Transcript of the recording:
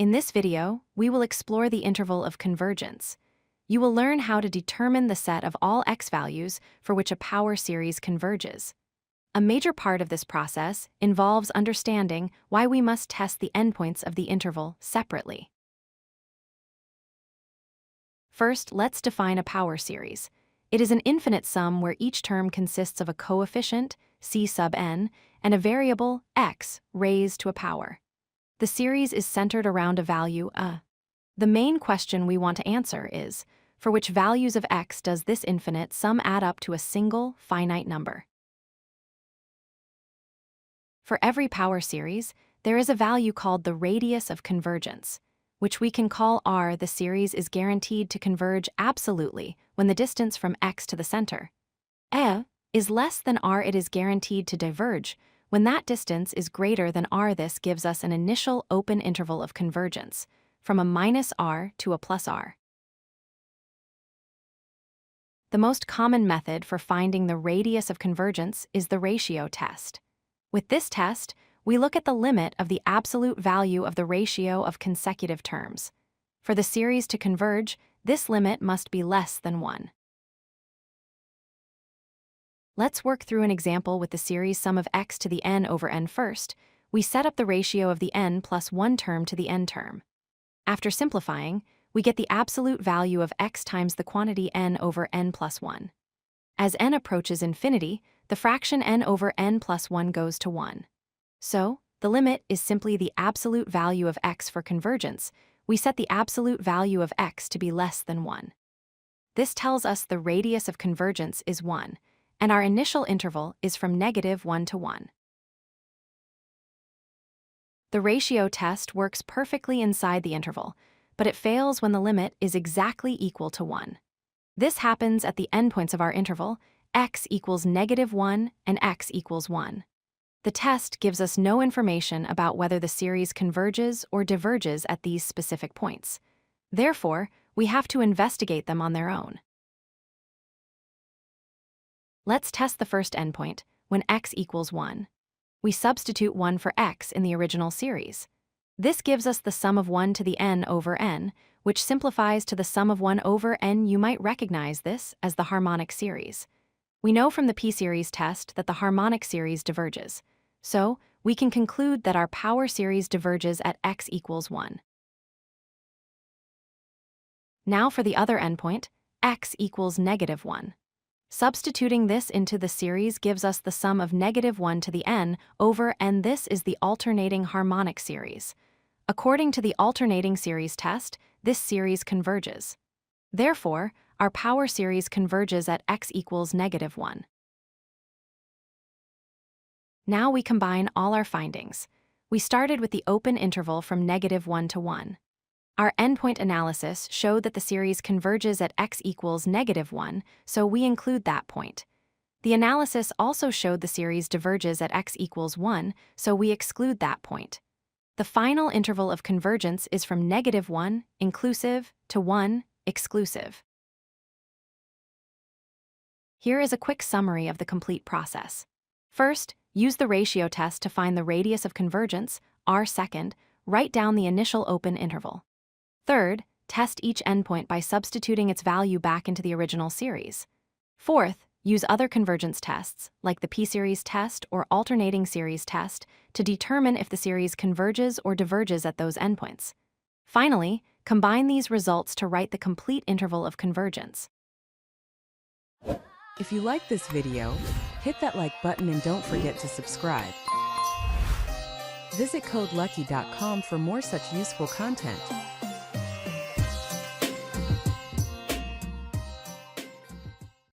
In this video, we will explore the interval of convergence. You will learn how to determine the set of all x values for which a power series converges. A major part of this process involves understanding why we must test the endpoints of the interval separately. First, let's define a power series. It is an infinite sum where each term consists of a coefficient, c sub n, and a variable, x, raised to a power. The series is centered around a value, a. The main question we want to answer is, for which values of x does this infinite sum add up to a single, finite number? For every power series, there is a value called the radius of convergence, which we can call r. The series is guaranteed to converge absolutely when the distance from x to the center, e, is less than r. It is guaranteed to diverge when that distance is greater than r. This gives us an initial open interval of convergence, from a minus r to a plus r. The most common method for finding the radius of convergence is the ratio test. With this test, we look at the limit of the absolute value of the ratio of consecutive terms. For the series to converge, this limit must be less than 1. Let's work through an example with the series sum of x to the n over n first. We set up the ratio of the n plus 1 term to the n term. After simplifying, we get the absolute value of x times the quantity n over n plus 1. As n approaches infinity, the fraction n over n plus 1 goes to 1. So, the limit is simply the absolute value of x for convergence. We set the absolute value of x to be less than 1. This tells us the radius of convergence is 1, and our initial interval is from -1 to 1. The ratio test works perfectly inside the interval, but it fails when the limit is exactly equal to 1. This happens at the endpoints of our interval, x equals -1 and x equals 1. The test gives us no information about whether the series converges or diverges at these specific points. Therefore, we have to investigate them on their own. Let's test the first endpoint, when x equals 1. We substitute 1 for x in the original series. This gives us the sum of 1 to the n over n, which simplifies to the sum of 1 over n. You might recognize this as the harmonic series. We know from the p-series test that the harmonic series diverges, so we can conclude that our power series diverges at x equals 1. Now for the other endpoint, x equals -1. Substituting this into the series gives us the sum of -1 to the n over n. This is the alternating harmonic series. According to the alternating series test, this series converges. Therefore, our power series converges at x equals -1. Now we combine all our findings. We started with the open interval from -1 to 1. Our endpoint analysis showed that the series converges at x equals -1, so we include that point. The analysis also showed the series diverges at x equals 1, so we exclude that point. The final interval of convergence is from -1, inclusive, to 1, exclusive. Here is a quick summary of the complete process. First, use the ratio test to find the radius of convergence, r. Second, write down the initial open interval. Third, test each endpoint by substituting its value back into the original series. Fourth, use other convergence tests, like the p-series test or alternating series test, to determine if the series converges or diverges at those endpoints. Finally, combine these results to write the complete interval of convergence. If you like this video, hit that like button and don't forget to subscribe. Visit codelucky.com for more such useful content.